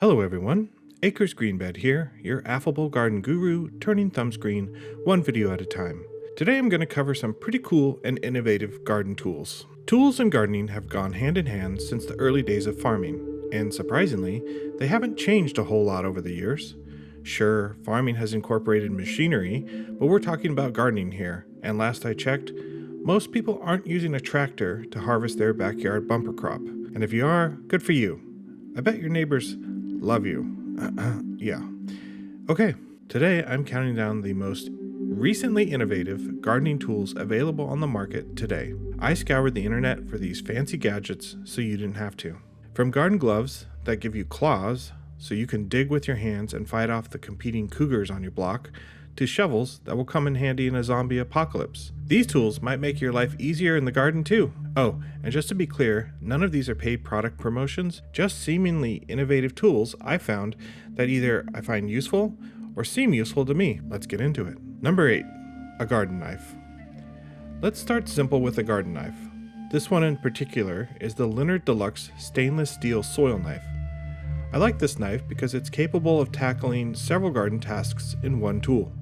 Hello everyone, Acres Greenbed here, your affable garden guru, turning thumbscreen one video at a time. Today I'm going to cover some pretty cool and innovative garden tools. Tools and gardening have gone hand in hand since the early days of farming, and surprisingly, they haven't changed a whole lot over the years. Sure, farming has incorporated machinery, but we're talking about gardening here, and last I checked, most people aren't using a tractor to harvest their backyard bumper crop. And if you are, good for you. I bet your neighbors love you. Yeah. Okay, today I'm counting down the most recently innovative gardening tools available on the market today. I scoured the internet for these fancy gadgets so you didn't have to. From garden gloves that give you claws so you can dig with your hands and fight off the competing cougars on your block, to shovels that will come in handy in a zombie apocalypse. These tools might make your life easier in the garden too. Oh, and just to be clear, none of these are paid product promotions, just seemingly innovative tools I found that either I find useful or seem useful to me. Let's get into it. Number 8, a garden knife. Let's start simple with a garden knife. This one in particular is the Leonard Deluxe stainless steel soil knife. I like this knife because it's capable of tackling several garden tasks in one tool.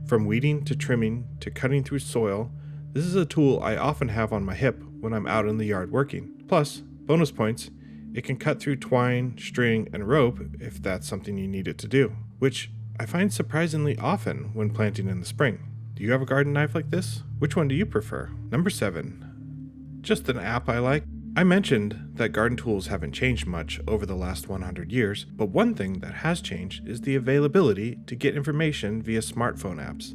From weeding to trimming to cutting through soil, this is a tool I often have on my hip when I'm out in the yard working. Plus, bonus points, it can cut through twine, string, and rope if that's something you need it to do, which I find surprisingly often when planting in the spring. Do you have a garden knife like this? Which one do you prefer? Number 7, just an app I like. I mentioned that garden tools haven't changed much over the last 100 years, but one thing that has changed is the availability to get information via smartphone apps.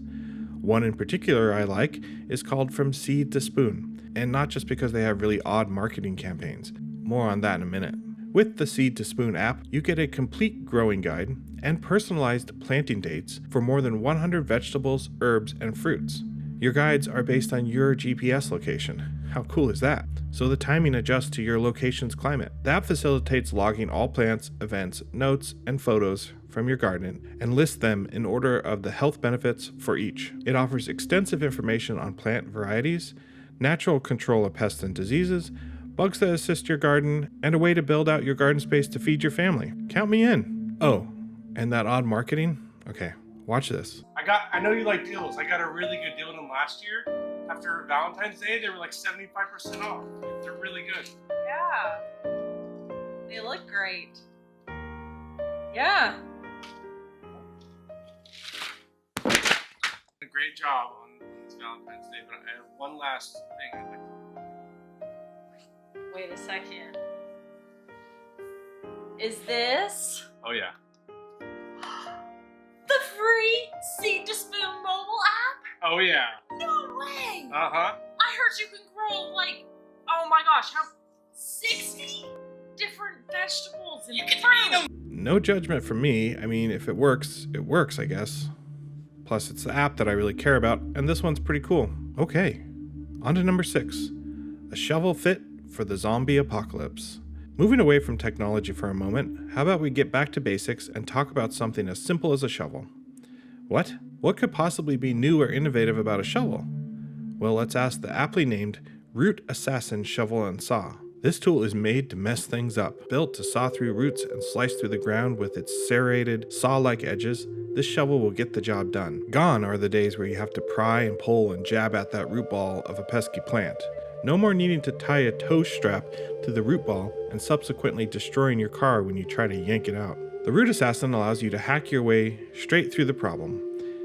One in particular I like is called From Seed to Spoon, and not just because they have really odd marketing campaigns. More on that in a minute. With the Seed to Spoon app, you get a complete growing guide and personalized planting dates for more than 100 vegetables, herbs, and fruits. Your guides are based on your GPS location. How cool is that? So the timing adjusts to your location's climate. The app facilitates logging all plants, events, notes, and photos from your garden and lists them in order of the health benefits for each. It offers extensive information on plant varieties, natural control of pests and diseases, bugs that assist your garden, and a way to build out your garden space to feed your family. Count me in. Oh, and that odd marketing? Okay, watch this. I know you like deals. I got a really good deal on them last year. After Valentine's Day, they were like 75% off. They're really good. Yeah. They look great. Yeah. A great job on this Valentine's Day, but I have one last thing I'd like. Wait a second. Is this Oh yeah. the free Seed to Spoon mobile app? Oh yeah. No way! Uh-huh. I heard you can grow like, oh my gosh, how 60 different vegetables and fruit. No judgment from me. I mean, if it works, I guess. Plus, it's the app that I really care about, and this one's pretty cool. Okay, on to number 6. A shovel fit for the zombie apocalypse. Moving away from technology for a moment, how about we get back to basics and talk about something as simple as a shovel? What? What could possibly be new or innovative about a shovel? Well, let's ask the aptly named Root Assassin Shovel and Saw. This tool is made to mess things up. Built to saw through roots and slice through the ground with its serrated, saw-like edges, this shovel will get the job done. Gone are the days where you have to pry and pull and jab at that root ball of a pesky plant. No more needing to tie a tow strap to the root ball and subsequently destroying your car when you try to yank it out. The Root Assassin allows you to hack your way straight through the problem.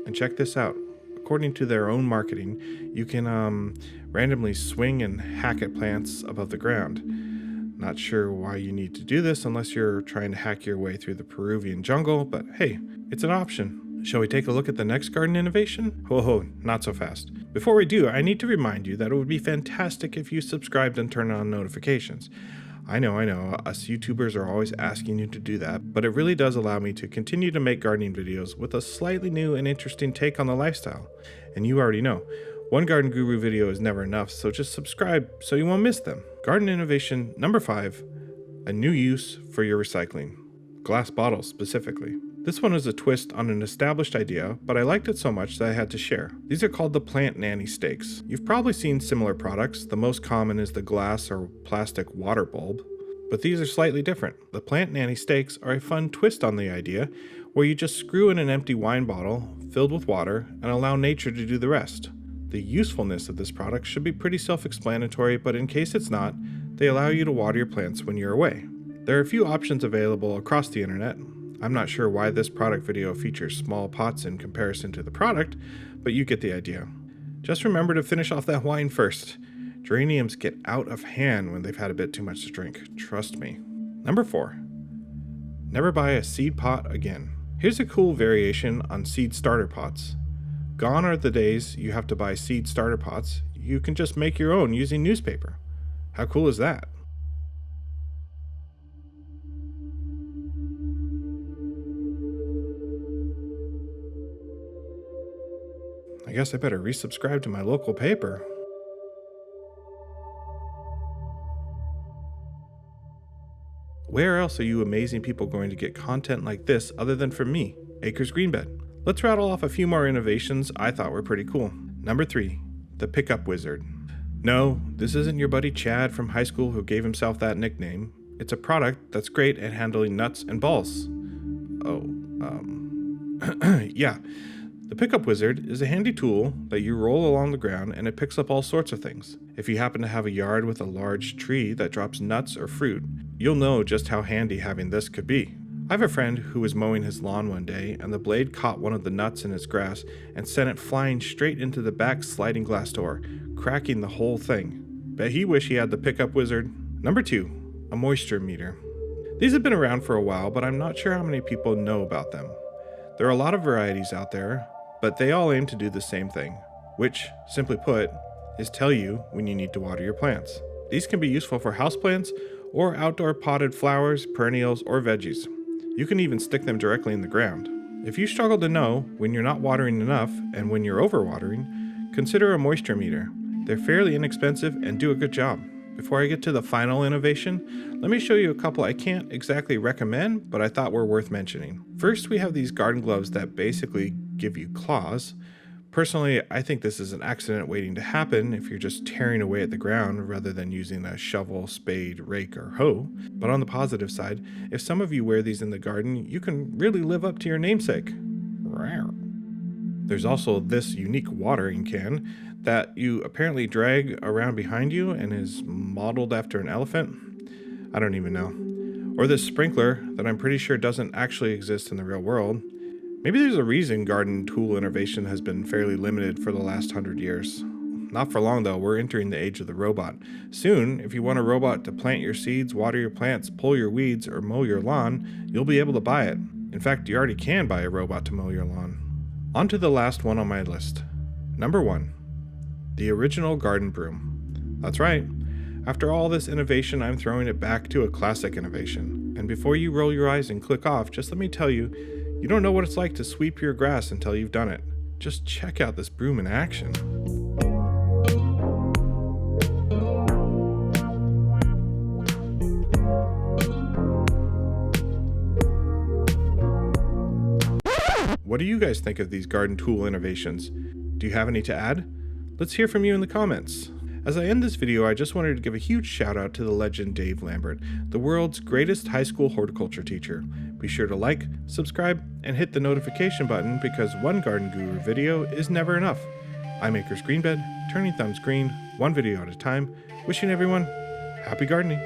And check this out. According to their own marketing, you can randomly swing and hack at plants above the ground. Not sure why you need to do this unless you're trying to hack your way through the Peruvian jungle, but hey, it's an option. Shall we take a look at the next garden innovation? Ho, not so fast. Before we do, I need to remind you that it would be fantastic if you subscribed and turned on notifications. I know, us YouTubers are always asking you to do that, but it really does allow me to continue to make gardening videos with a slightly new and interesting take on the lifestyle. And you already know, one Garden Guru video is never enough, so just subscribe so you won't miss them. Garden innovation number 5, a new use for your recycling. Glass bottles specifically. This one is a twist on an established idea, but I liked it so much that I had to share. These are called the Plant Nanny Stakes. You've probably seen similar products. The most common is the glass or plastic water bulb. but these are slightly different. The Plant Nanny stakes are a fun twist on the idea, where you just screw in an empty wine bottle filled with water and allow nature to do the rest. The usefulness of this product should be pretty self-explanatory, but in case it's not, they allow you to water your plants when you're away. There are a few options available across the internet. I'm not sure why this product video features small pots in comparison to the product, but you get the idea. Just remember to finish off that wine first. Geraniums get out of hand when they've had a bit too much to drink, trust me. Number 4. Never buy a seed pot again. Here's a cool variation on seed starter pots. Gone are the days you have to buy seed starter pots. You can just make your own using newspaper. How cool is that? I guess I better resubscribe to my local paper. Where else are you amazing people going to get content like this other than from me, Acres Greenbed? Let's rattle off a few more innovations I thought were pretty cool. Number 3, the pickup wizard. No, this isn't your buddy Chad from high school who gave himself that nickname. It's a product that's great at handling nuts and balls. Yeah. The pickup wizard is a handy tool that you roll along the ground and it picks up all sorts of things. If you happen to have a yard with a large tree that drops nuts or fruit, you'll know just how handy having this could be. I have a friend who was mowing his lawn one day and the blade caught one of the nuts in his grass and sent it flying straight into the back sliding glass door, cracking the whole thing. Bet he wish he had the pickup wizard. Number 2, a moisture meter. These have been around for a while, but I'm not sure how many people know about them. There are a lot of varieties out there, but they all aim to do the same thing, which, simply put, is tell you when you need to water your plants. These can be useful for houseplants or outdoor potted flowers, perennials, or veggies. You can even stick them directly in the ground. If you struggle to know when you're not watering enough and when you're overwatering, consider a moisture meter. They're fairly inexpensive and do a good job. Before I get to the final innovation, let me show you a couple I can't exactly recommend, but I thought were worth mentioning. First, we have these garden gloves that basically give you claws. Personally, I think this is an accident waiting to happen if you're just tearing away at the ground rather than using a shovel, spade, rake, or hoe. But on the positive side, if some of you wear these in the garden, you can really live up to your namesake. There's also this unique watering can that you apparently drag around behind you and is modeled after an elephant. I don't even know. Or this sprinkler that I'm pretty sure doesn't actually exist in the real world. Maybe there's a reason garden tool innovation has been fairly limited for the last 100 years. Not for long though, we're entering the age of the robot. Soon, if you want a robot to plant your seeds, water your plants, pull your weeds, or mow your lawn, you'll be able to buy it. In fact, you already can buy a robot to mow your lawn. On to the last one on my list. Number 1, the original garden broom. That's right. After all this innovation, I'm throwing it back to a classic innovation. And before you roll your eyes and click off, just let me tell you, you don't know what it's like to sweep your grass until you've done it. Just check out this broom in action. What do you guys think of these garden tool innovations? Do you have any to add? Let's hear from you in the comments. As I end this video, I just wanted to give a huge shout out to the legend Dave Lambert, the world's greatest high school horticulture teacher. Be sure to like, subscribe, and hit the notification button because one Garden Guru video is never enough. I'm Acres Greenbed, turning thumbs green, one video at a time, wishing everyone happy gardening.